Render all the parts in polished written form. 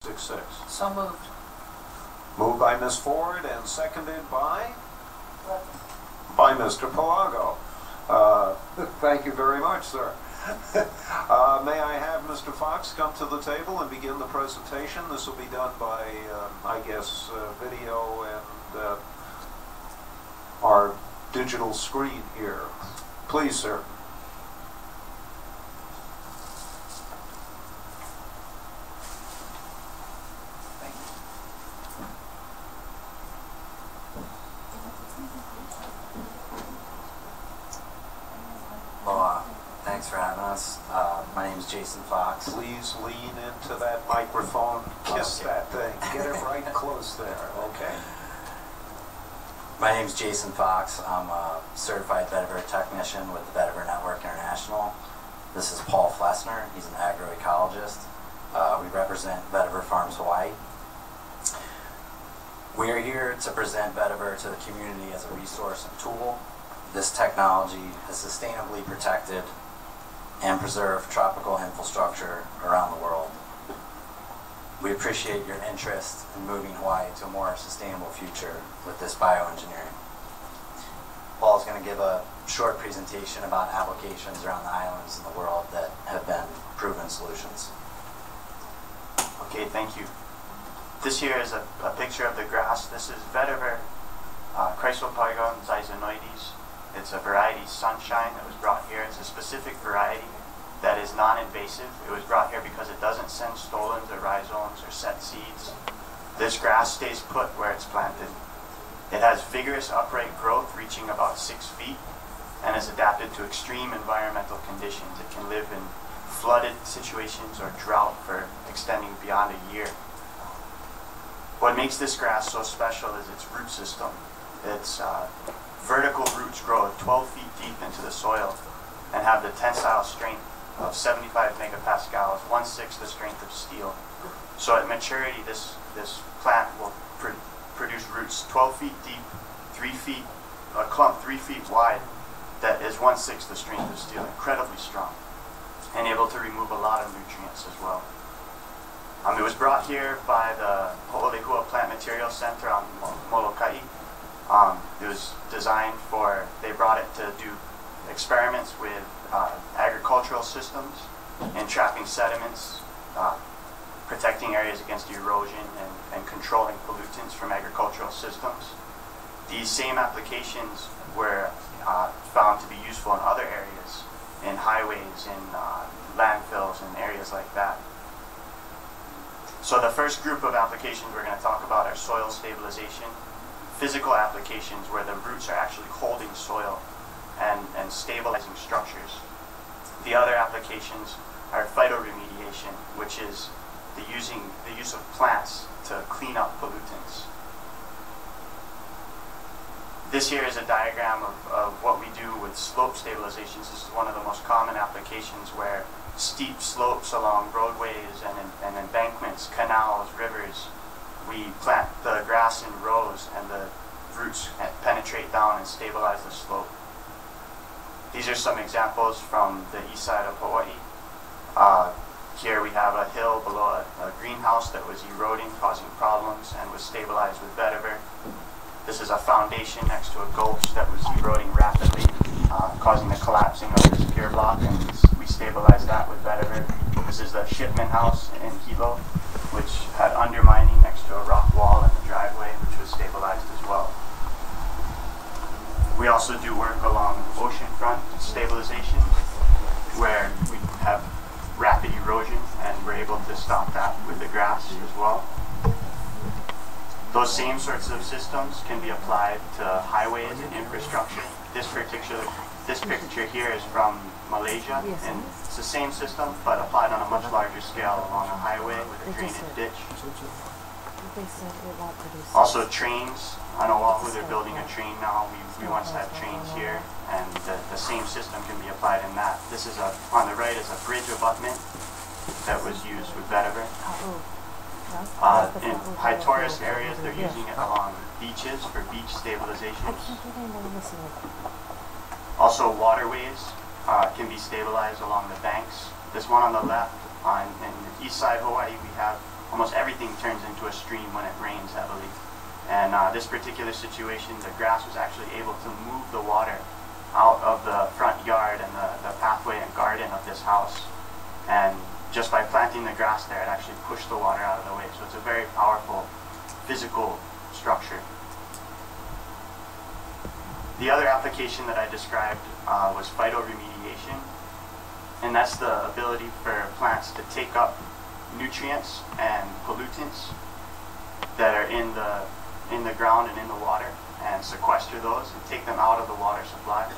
6. So moved. Moved by Ms. Ford and seconded by Mr. Pelago. Thank you very much, sir. May I have Mr. Fox come to the table and begin the presentation? This will be done by, I guess, video and our digital screen here. Please, sir. Well, thanks for having us. My name is Jason Fox. Please lean into that microphone. Kiss that thing. Get it right close there, okay? My name is Jason Fox. I'm a certified vetiver technician with the Vetiver Network International. This is Paul Flessner. He's an agroecologist. We represent Vetiver Farms Hawaii. We are here to present vetiver to the community as a resource and tool. This technology has sustainably protected and preserved tropical infrastructure around the world. We appreciate your interest in moving Hawaii to a more sustainable future with this bioengineering. Paul is going to give a short presentation about applications around the islands in the world that have been proven solutions. Okay, thank you. This here is a picture of the grass. This is Vetiver Chrysopogon zizanoides. It's a variety sunshine that was brought here. It's a specific variety that is non-invasive. It was brought here because it doesn't send stolons or rhizomes or set seeds. This grass stays put where it's planted. It has vigorous upright growth reaching about 6 feet and is adapted to extreme environmental conditions. It can live in flooded situations or drought for extending beyond a year. What makes this grass so special is its root system. Its vertical roots grow 12 feet deep into the soil and have the tensile strength of 75 megapascals, 1/6 the strength of steel. So at maturity, this plant will produce roots 12 feet deep, 3 feet, a clump 3 feet wide that is 1/6 the strength of steel, incredibly strong, and able to remove a lot of nutrients as well. It was brought here by the Ho'olehua Plant Materials Center on Molokai. It was designed for, they brought it to do experiments with agricultural systems and trapping sediments, protecting areas against erosion and controlling pollutants from agricultural systems. These same applications were found to be useful in other areas, in highways, in landfills, and areas like that. So the first group of applications we're going to talk about are soil stabilization, physical applications where the roots are actually holding soil and stabilizing structures. The other applications are phytoremediation, which is the use of plants to clean up pollutants. This here is a diagram of what we do with slope stabilizations. This is one of the most common applications where steep slopes along roadways and embankments, canals, rivers, we plant the grass in rows and the roots penetrate down and stabilize the slope. These are some examples from the east side of Hawaii. Here we have a hill below a greenhouse that was eroding, causing problems, and was stabilized with vetiver. This is a foundation next to a gulch that was eroding rapidly, causing the collapsing of this pier block, and we stabilized that with vetiver. This is the shipment house in Hilo, which had undermining next to a rock wall in the driveway, which was stabilized as well. We also do work along oceanfront stabilization, where we have rapid erosion, and we're able to stop that with the grass as well. Those same sorts of systems can be applied to highways and infrastructure. This picture here is from Malaysia, and it's the same system, but applied on a much larger scale along a highway with a drainage ditch. Also trains. On Oahu, they're building a train now. We once had trains here, and the same system can be applied in that. This is on the right is a bridge abutment that was used with vetiver. In high tourist areas, they're using it along beaches for beach stabilization. Also, waterways can be stabilized along the banks. This one on the left, in the east side of Hawaii, we have almost everything turns into a stream when it rains heavily. And this particular situation, the grass was actually able to move the water out of the front yard and the pathway and garden of this house. And just by planting the grass there, it actually pushed the water out of the way. So it's a very powerful physical structure. The other application that I described was phytoremediation, and that's the ability for plants to take up nutrients and pollutants that are in the ground and in the water and sequester those and take them out of the water supply.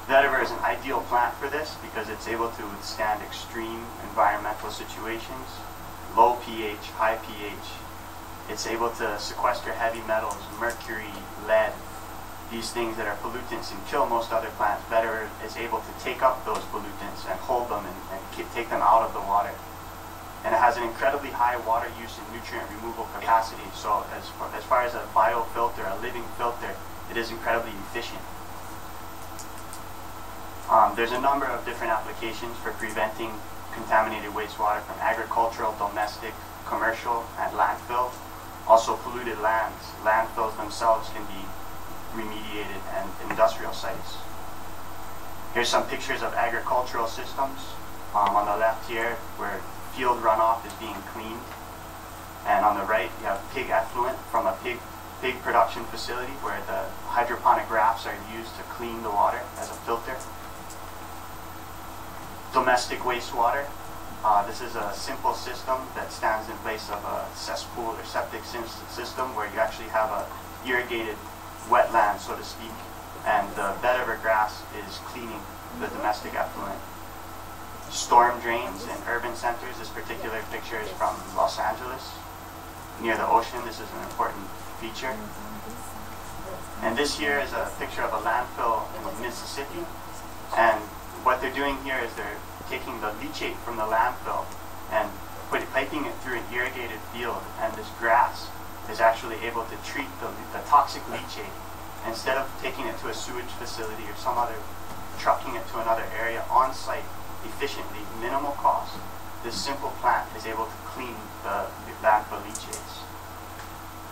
Vetiver is an ideal plant for this because it's able to withstand extreme environmental situations, low pH, high pH. It's able to sequester heavy metals, mercury, lead, these things that are pollutants and kill most other plants. Vetiver is able to take up those pollutants and hold them and take them out of the water. And it has an incredibly high water use and nutrient removal capacity. So as far as a biofilter, a living filter, it is incredibly efficient. There's a number of different applications for preventing contaminated wastewater from agricultural, domestic, commercial, and landfill. Also polluted lands. Landfills themselves can be remediated, and industrial sites. Here's some pictures of agricultural systems. On the left here, where field runoff is being cleaned. And on the right, you have pig effluent from a pig production facility where the hydroponic rafts are used to clean the water as a filter. Domestic wastewater. This is a simple system that stands in place of a cesspool or septic system where you actually have a irrigated wetland, so to speak, and the Vetiver Grass is cleaning the domestic effluent. Storm drains in urban centers. This particular picture is from Los Angeles, near the ocean. This is an important feature. And this here is a picture of a landfill in Mississippi, and what they're doing here is they're taking the leachate from the landfill and piping it through an irrigated field, and this grass is actually able to treat the toxic leachate. Instead of taking it to a sewage facility or some other, trucking it to another area on site efficiently, minimal cost, this simple plant is able to clean the landfill leachates.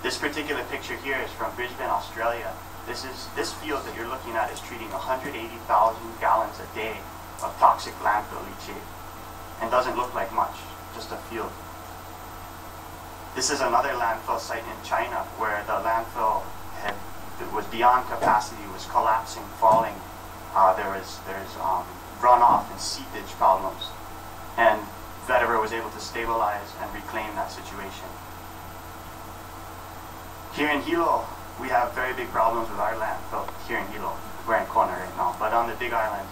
This particular picture here is from Brisbane, Australia. This field that you're looking at is treating 180,000 gallons a day of toxic landfill leachate, and doesn't look like much, just a field. This is another landfill site in China where the landfill was beyond capacity, was collapsing, falling. There's runoff and seepage problems, and Vetiver was able to stabilize and reclaim that situation. Here in Hilo, we have very big problems with our landfill here in Hilo. We're in Kona right now, but on the Big Island,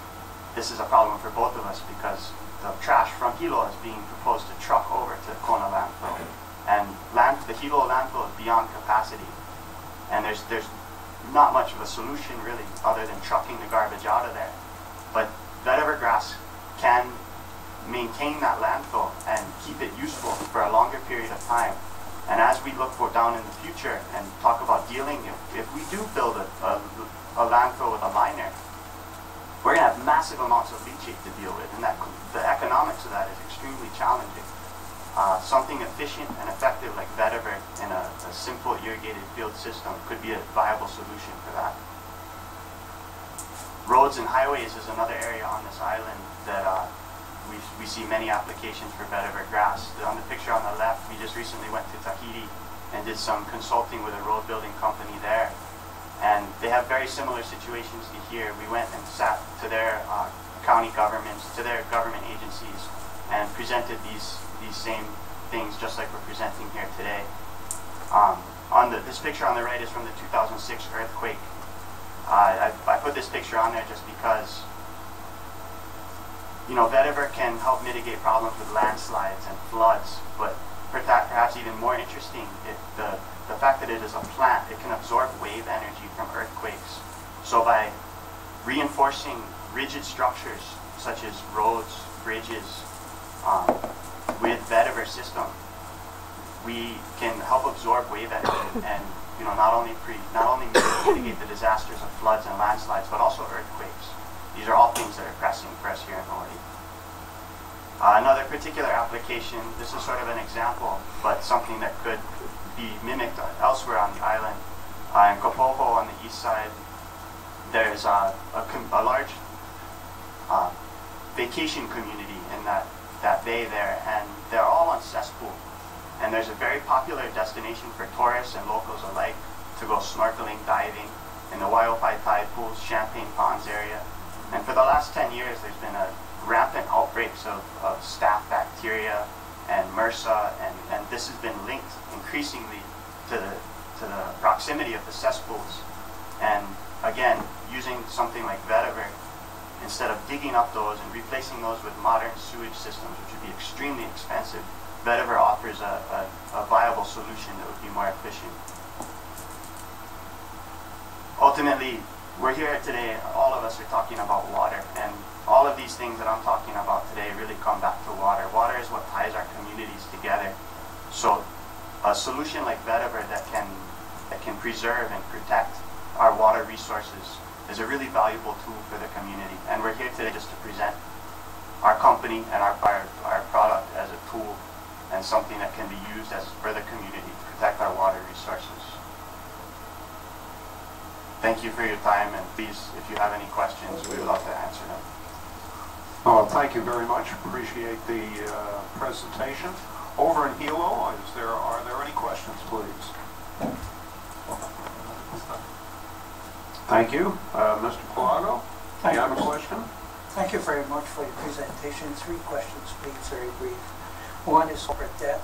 this is a problem for both of us because the trash from Hilo is being proposed to truck over to Kona landfill. And the Hilo landfill is beyond capacity. And there's not much of a solution really other than trucking the garbage out of there. But Vetiver Grass can maintain that landfill and keep it useful for a longer period of time. And as we look for down in the future and talk about dealing, if we do build a landfill with a liner, we're going to have massive amounts of leachate to deal with, and the economics of that is extremely challenging. Something efficient and effective like Vetiver in a simple irrigated field system could be a viable solution for that. Roads and highways is another area on this island that we see many applications for Vetiver Grass. On the picture on the left, we just recently went to Tahiti and did some consulting with a road building company there. And they have very similar situations to here. We went and sat to their county governments, to their government agencies, and presented these same things just like we're presenting here today. This picture on the right is from the 2006 earthquake. I put this picture on there just because, you know, Vetiver can help mitigate problems with landslides and floods, but perhaps even more interesting, the fact that it is a plant, it can absorb wave energy from earthquakes. So by reinforcing rigid structures such as roads, bridges, with Vetiver system, we can help absorb wave energy and, you know, not only mitigate the disasters of floods and landslides, but also earthquakes. These are all things that are pressing for us here in Hawaii. Another particular application, this is sort of an example, but something that could be mimicked elsewhere on the island. In Kopoho on the east side, there's a large vacation community in that bay there, and they're all on cesspool. And there's a very popular destination for tourists and locals alike to go snorkeling, diving in the Waiopai tide pools, Champagne Ponds area. And for the last 10 years, there's been a rampant outbreaks of staph bacteria and MRSA, and this has been linked increasingly to the proximity of the cesspools. And again, using something like Vetiver, instead of digging up those and replacing those with modern sewage systems, which would be extremely expensive, Vetiver offers a viable solution that would be more efficient. Ultimately, we're here today, all of us are talking about water, and all of these things that I'm talking about today really come back to water. Water is what ties our communities together. So a solution like Vetiver that can preserve and protect our water resources is a really valuable tool for the community. And we're here today just to present our company and our product as a tool and something that can be used for the community to protect our water resources. Thank you for your time, and please, if you have any questions, we would love to answer them. Oh, thank you very much. Appreciate the presentation. Over in Hilo, are there any questions, please? Thank you. Mr. Palago, do you have a question? Thank you very much for your presentation. 3 questions, please, very brief. One is corporate debt,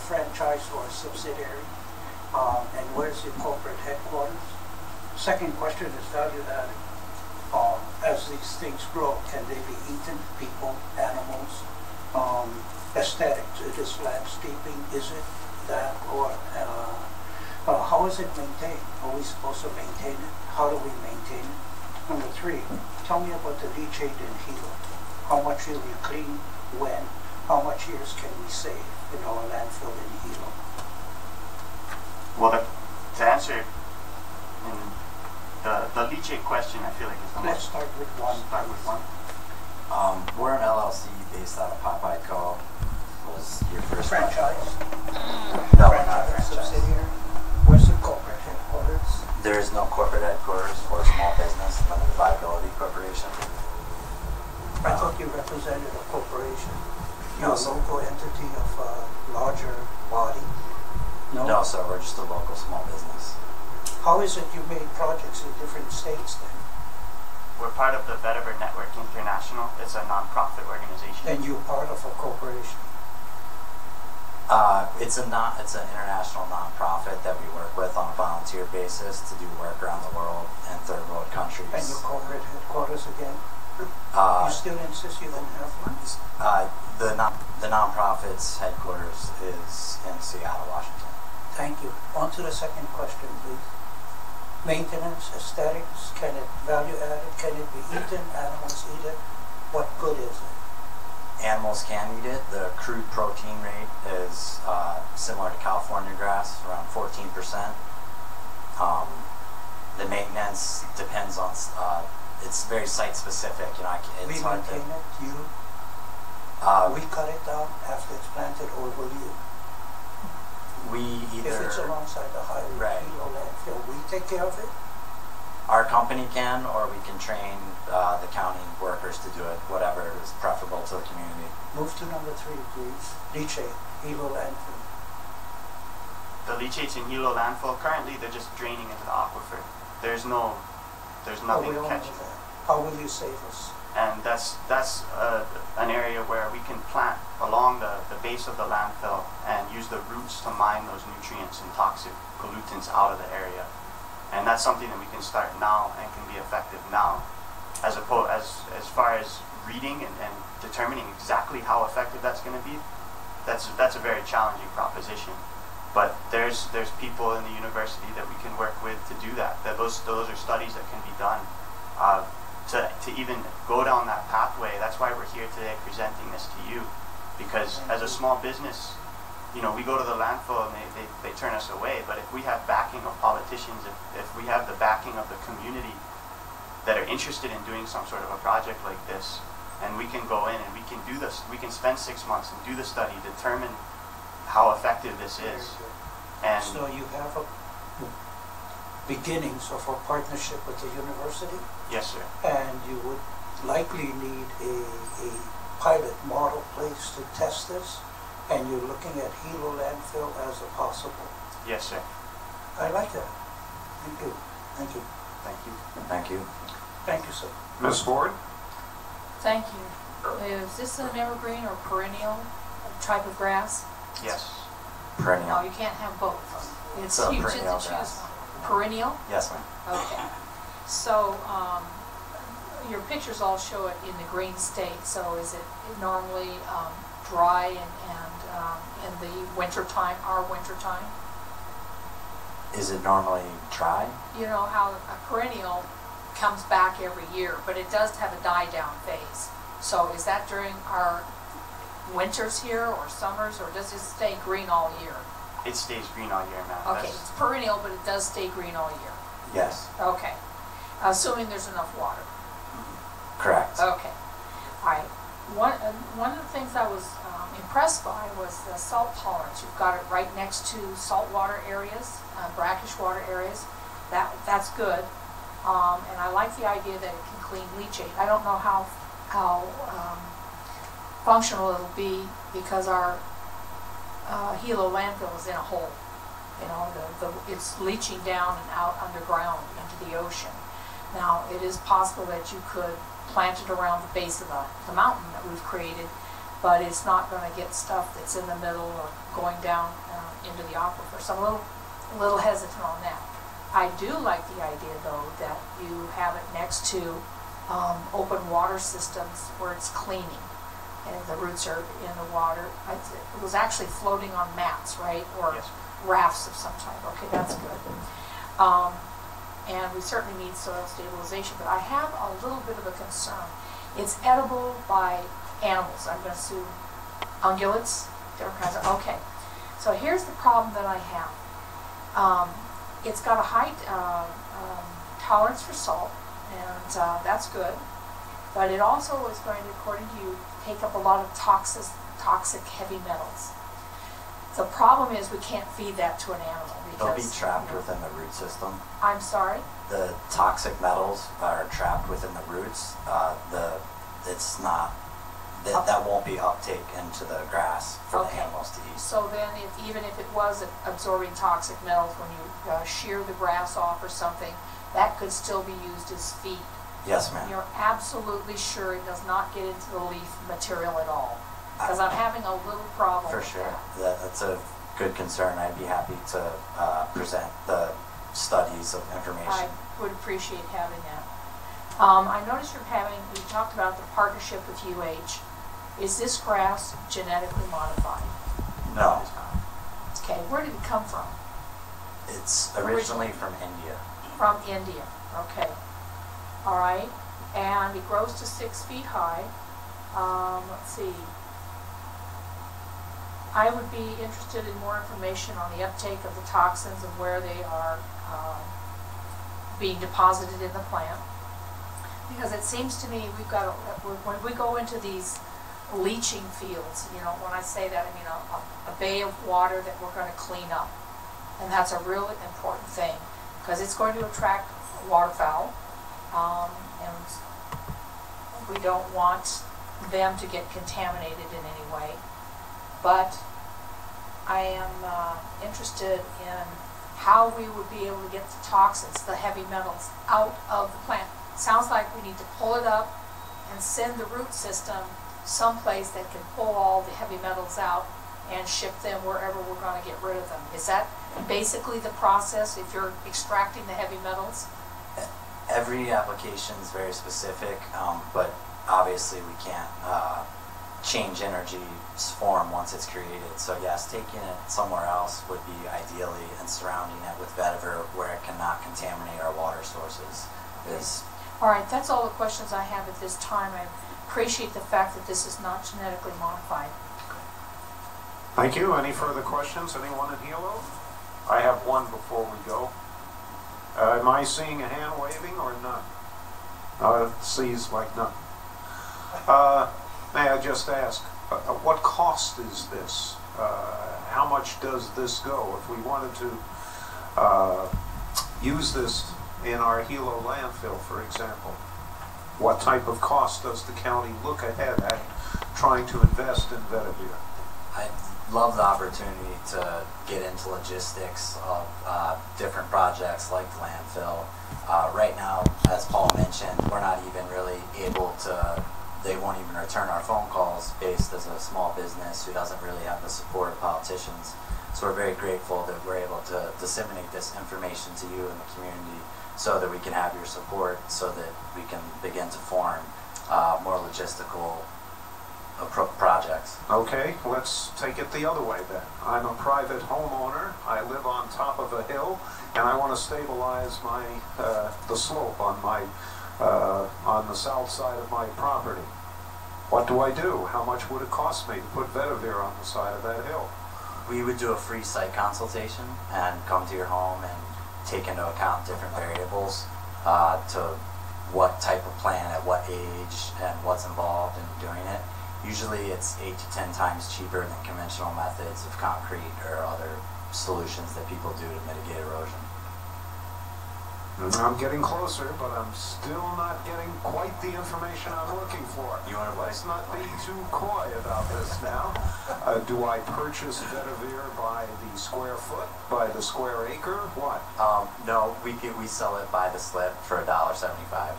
franchise or subsidiary, and where's your corporate headquarters? Second question is value added. As these things grow, can they be eaten? People, animals, aesthetics, it is landscaping, is it that, or how is it maintained? Are we supposed to maintain it? How do we maintain it? Number 3, tell me about the leachate in Hilo. How much will you clean? When? How much years can we save in our landfill in Hilo? Well, to answer the leachate question, I feel like is the Let's most. start with one. Start with one. We're an LLC based out of Popeye Co. Was your first Franchise? No, we're not a Franchise, franchise. subsidiary? Where's the corporate headquarters? There is no corporate headquarters or small business limited liability corporation. I thought you represented a corporation. No, You're a sir. local entity of a larger body? No, sir. We're just a local small business. How is it you made projects in different states then? We're part of the Vetiver Network International. It's a non-profit organization. And you're part of a corporation? It's an international nonprofit that we work with on a volunteer basis to do work around the world in third world countries. And your corporate headquarters again? You still insist you don't have one? The nonprofit's headquarters is in Seattle, Washington. Thank you. On to the second question, please. Maintenance, aesthetics, can it value added? Can it be eaten? Animals eat it? What good is it? Animals can eat it. The crude protein rate is similar to California grass, around 14%. The maintenance depends on, it's very site specific. You know, We it's hard maintain to, it, you? We cut it down after it's planted, or will you? we either, If it's alongside the highway, Right. Hilo landfill, we take care of it? our company can, or we can train the county workers to do it, whatever is preferable to the community. Move to number 3, please. Leachate, Hilo landfill. The leachates in Hilo landfill, currently they're just draining into the aquifer. There's nothing We to don't catch know it. that. How will you save us? And that's an area where we can plant along the base of the landfill and use the roots to mine those nutrients and toxic pollutants out of the area. And that's something that we can start now and can be effective now. As far as reading and determining exactly how effective that's going to be, that's a very challenging proposition. But there's people in the university that we can work with to do that. Those are studies that can be done. To even go down that pathway, that's why we're here today presenting this to you. Because as a small business, you know, we go to the landfill and they turn us away. But if we have backing of politicians, if we have the backing of the community that are interested in doing some sort of a project like this, and we can go in and we can do this. We can spend 6 months and do the study, determine how effective this is. And So you have a beginnings of a partnership with the university, yes, sir. and you would likely need a pilot model place to test this, and you're looking at Hilo landfill as a possible. Yes, sir. I like that. Thank you. Thank you. Thank you. Thank you. Thank you, sir. Ms. Ford? Thank you. Is this an evergreen or perennial type of grass? Yes. No, Perennial. you can't have both. It's So huge to perennial choose grass. one. Perennial? Yes, ma'am. Okay. So, your pictures all show it in the green state, so is it normally dry and in the winter time, our winter time? Is it normally dry? You know how a perennial comes back every year, but it does have a die-down phase. So is that during our winters here or summers, or does it stay green all year? It stays green all year, ma'am. Okay, it's perennial, but it does stay green all year. Yes. Okay, assuming there's enough water. Correct. Okay, all right. One of the things I was impressed by was the salt tolerance. You've got it right next to saltwater areas, brackish water areas. That's good, and I like the idea that it can clean leachate. I don't know how functional it'll be because our Hilo landfill is in a hole. You know, it's leaching down and out underground into the ocean. Now, it is possible that you could plant it around the base of the mountain that we've created, but it's not going to get stuff that's in the middle or going down into the aquifer. So I'm a little hesitant on that. I do like the idea, though, that you have it next to open water systems where it's cleaning and the roots are in the water. It was actually floating on mats, right? Or Yes. rafts of some type. Okay, that's good. And we certainly need soil stabilization, but I have a little bit of a concern. It's edible by animals. I'm going to assume ungulates, different kinds of, okay. So here's the problem that I have. It's got a high tolerance for salt, and that's good. But it also is going to, according to you, take up a lot of toxic heavy metals. The problem is we can't feed that to an animal They'll because be trapped within the root system. I'm sorry. The toxic metals are trapped within the roots. It's not that won't be uptake into the grass for the animals to eat. So then, even if it was absorbing toxic metals when you shear the grass off or something, that could still be used as feed. Yes, ma'am. You're absolutely sure it does not get into the leaf material at all? Because I'm having a little problem. For sure. That's a good concern. I'd be happy to present the studies of information. I would appreciate having that. I noticed you talked about the partnership with UH. Is this grass genetically modified? No. Okay, where did it come from? It's originally from India. From India, okay. All right, and it grows to 6 feet high. Let's see. I would be interested in more information on the uptake of the toxins and where they are being deposited in the plant. Because it seems to me when we go into these leaching fields, you know, when I say that, I mean a bay of water that we're going to clean up. And that's a really important thing because it's going to attract waterfowl. And we don't want them to get contaminated in any way. But I am interested in how we would be able to get the toxins, the heavy metals, out of the plant. Sounds like we need to pull it up and send the root system someplace that can pull all the heavy metals out and ship them wherever we're going to get rid of them. Is that basically the process if you're extracting the heavy metals? Every application is very specific, but obviously we can't change energy's form once it's created. So yes, taking it somewhere else would be ideally, and surrounding it with vetiver where it cannot contaminate our water sources is. All right, that's all the questions I have at this time. I appreciate the fact that this is not genetically modified. Thank you. Any further questions? Anyone in Hilo? I have one before we go. Am I seeing a hand waving or none? It seems like none. May I just ask, what cost is this? How much does this go? If we wanted to use this in our Hilo landfill, for example, what type of cost does the county look ahead at trying to invest in Vetiver? I love the opportunity to get into logistics of different projects like the landfill. Right now, as Paul mentioned, we're not even really able to, they won't even return our phone calls based as a small business who doesn't really have the support of politicians. So we're very grateful that we're able to disseminate this information to you in the community so that we can have your support, so that we can begin to form more logistical projects. Okay, let's take it the other way then. I'm a private homeowner. I live on top of a hill, and I want to stabilize my the slope on my on the south side of my property. What do I do? How much would it cost me to put Vetiver on the side of that hill? We would do a free site consultation and come to your home and take into account different variables to what type of plan at what age and what's involved in doing it. Usually it's 8 to 10 times cheaper than conventional methods of concrete or other solutions that people do to mitigate erosion. I'm getting closer, but I'm still not getting quite the information I'm looking for. Let's not be too coy about this now. Do I purchase Vetiver by the square foot, by the square acre? What? No, we sell it by the slip for $1.75.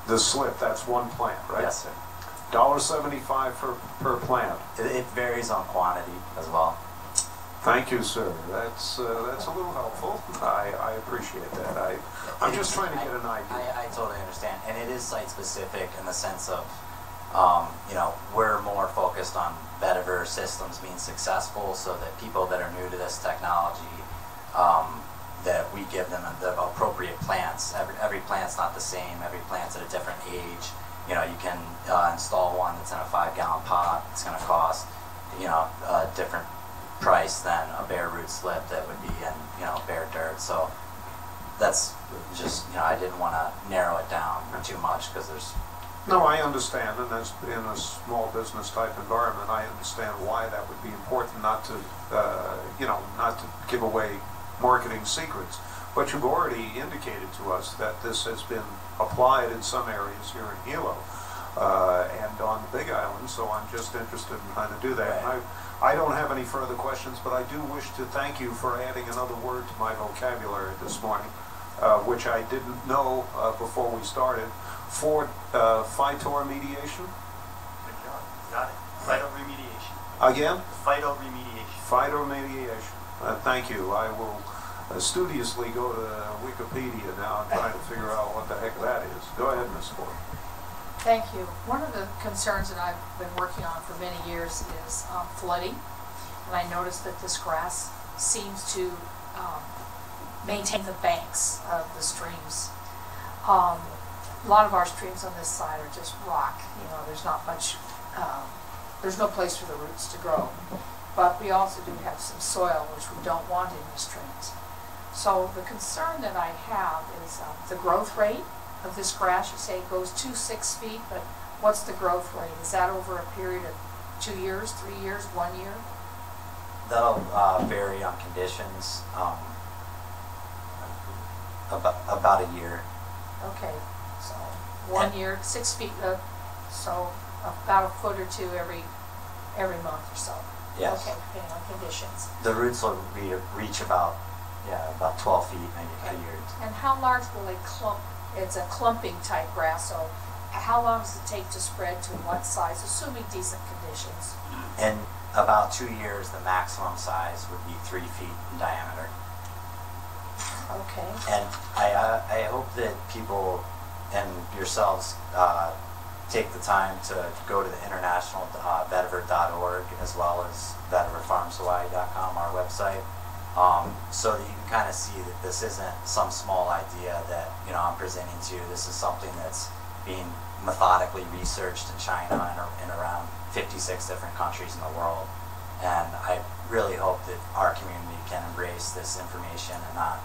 The slip, that's one plant, right? Yes, sir. $1.75 per plant. It varies on quantity as well. Thank you, sir. That's a little helpful. I appreciate that. I'm just trying to get an idea. I totally understand, and it is site specific in the sense of, you know, we're more focused on Vetiver systems being successful, so that people that are new to this technology, that we give them the appropriate plants. Every plant's not the same. Every plant's at a different age. You know, you can install one that's in a 5-gallon pot. It's going to cost, you know, a different price than a bare root slip that would be in, you know, bare dirt. So that's just, you know, I didn't want to narrow it down too much because there's... No, I understand, and that's in a small business type environment. I understand why that would be important, not to, you know, not to give away marketing secrets. But you've already indicated to us that this has been applied in some areas here in Hilo and on the Big Island, so I'm just interested in trying to do that. Right. And I don't have any further questions, but I do wish to thank you for adding another word to my vocabulary this morning, which I didn't know before we started. Phytoremediation? Good job. Got it. Phytoremediation. Again? Phytoremediation. Phytoremediation. Thank you. I will studiously go to Wikipedia now and try to figure out what the heck that is. Go ahead, Ms. Ford. Thank you. One of the concerns that I've been working on for many years is flooding, and I noticed that this grass seems to maintain the banks of the streams. A lot of our streams on this side are just rock. You know, there's not much, there's no place for the roots to grow. But we also do have some soil, which we don't want in the streams. So the concern that I have is the growth rate of this grass. You say it goes to 6 feet, but what's the growth rate? Is that over a period of 2 years, 3 years, 1 year? That'll vary on conditions. About a year. Okay, so 1 year, 6 feet, so about a foot or two every month or so. Yes. Okay, depending on conditions. The roots will reach about 12 feet maybe a year. And how large will a clump? It's a clumping type grass, so how long does it take to spread to what size, assuming decent conditions? In about 2 years, the maximum size would be 3 feet in diameter. Okay. And I hope that people and yourselves take the time to go to the international vetiver.org as well as vetiverfarmshawaii.com, our website, so that you can kind of see that this isn't some small idea that, you know, I'm presenting to you. This is something that's being methodically researched in China and around 56 different countries in the world. And I really hope that our community can embrace this information and not...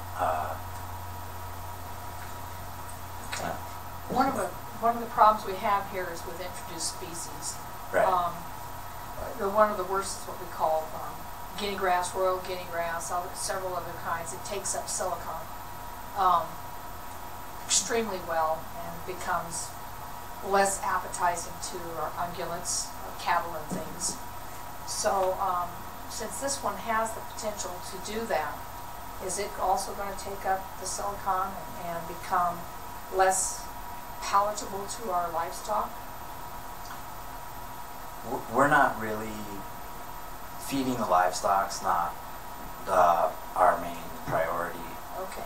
Okay. One one of the problems we have here is with introduced species. Right. One of the worst is what we call guinea grass, royal guinea grass, several other kinds. It takes up silicon extremely well and becomes less appetizing to our ungulates, cattle and things. So since this one has the potential to do that, is it also going to take up the silicon and become less palatable to our livestock? We're not really feeding the livestock's not our main priority. Okay.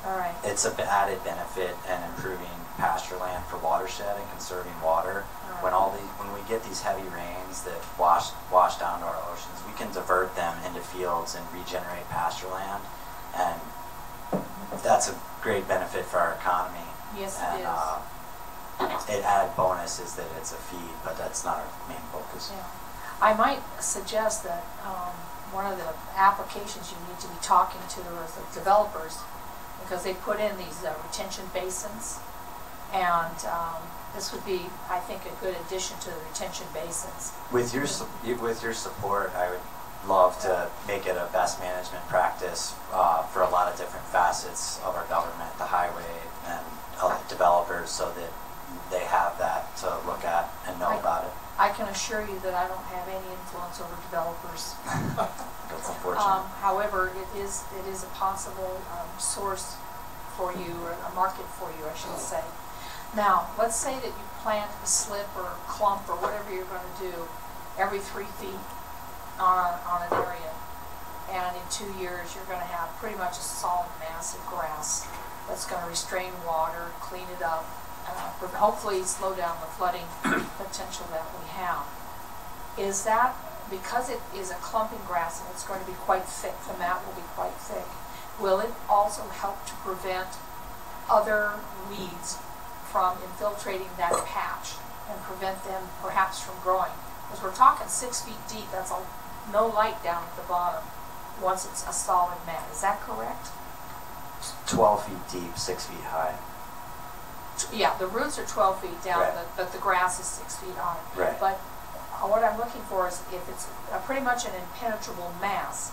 All right. It's an added benefit in improving pasture land for watershed and conserving water. When we get these heavy rains that wash down to our oceans, we can divert them into fields and regenerate pasture land, and that's a great benefit for our economy. Yes, and, it is. It added bonus is that it's a feed, but that's not our main focus. Yeah. I might suggest that one of the applications you need to be talking to is the developers, because they put in these retention basins, and this would be, I think, a good addition to the retention basins. With your support, I would love to make it a best management practice for a lot of different facets of our government, the highway and developers, so that they have that to look at and know about it. I can assure you that I don't have any influence over developers. That's unfortunate. However, it is a possible source for you, or a market for you, I should say. Now, let's say that you plant a slip or a clump or whatever you're going to do every 3 feet on an area, and in 2 years you're going to have pretty much a solid mass of grass that's going to restrain water, clean it up, hopefully slow down the flooding potential that we have. Is that, because it is a clumping grass and it's going to be quite thick, the mat will be quite thick, will it also help to prevent other weeds from infiltrating that patch and prevent them perhaps from growing? Because we're talking 6 feet deep, that's no light down at the bottom once it's a solid mat. Is that correct? 12 feet deep, 6 feet high. Yeah, the roots are 12 feet down, right. but the grass is 6 feet high. Right. But what I'm looking for is if it's pretty much an impenetrable mass,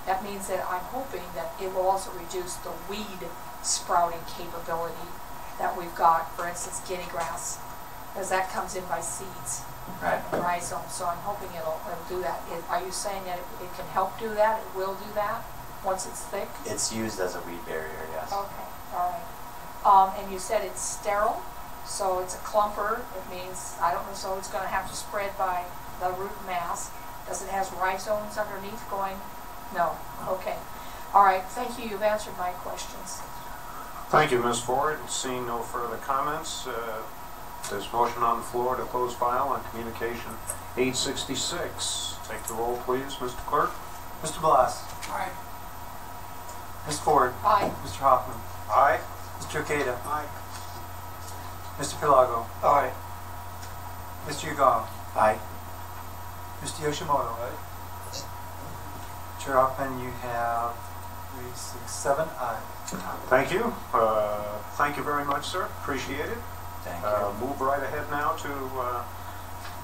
that means that I'm hoping that it will also reduce the weed sprouting capability that we've got, for instance, guinea grass, because that comes in by seeds. Right. Rhizome, so I'm hoping it'll do that. Are you saying that it can help do that? It will do that once it's thick? It's used as a weed barrier, yes. Okay, all right. And you said it's sterile, so it's a clumper. It means, I don't know, so it's going to have to spread by the root mass. Does it have rhizomes underneath going? No. Okay. All right. Thank you. You've answered my questions. Thank you, Ms. Ford. Seeing no further comments, there's motion on the floor to close file on communication 866. Take the roll, please, Mr. Clerk. Mr. Blas. Aye. Ms. Ford. Aye. Mr. Hoffman. Aye. Mr. Ikeda. Aye. Mr. Pilago. Aye. Mr. Yagong. Aye. Mr. Yoshimoto. Aye. Chair Hoffman, you have 3, 6, 7 ayes. Thank you. Thank you very much, sir. Appreciate it. Thank you. Move right ahead now to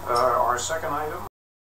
our second item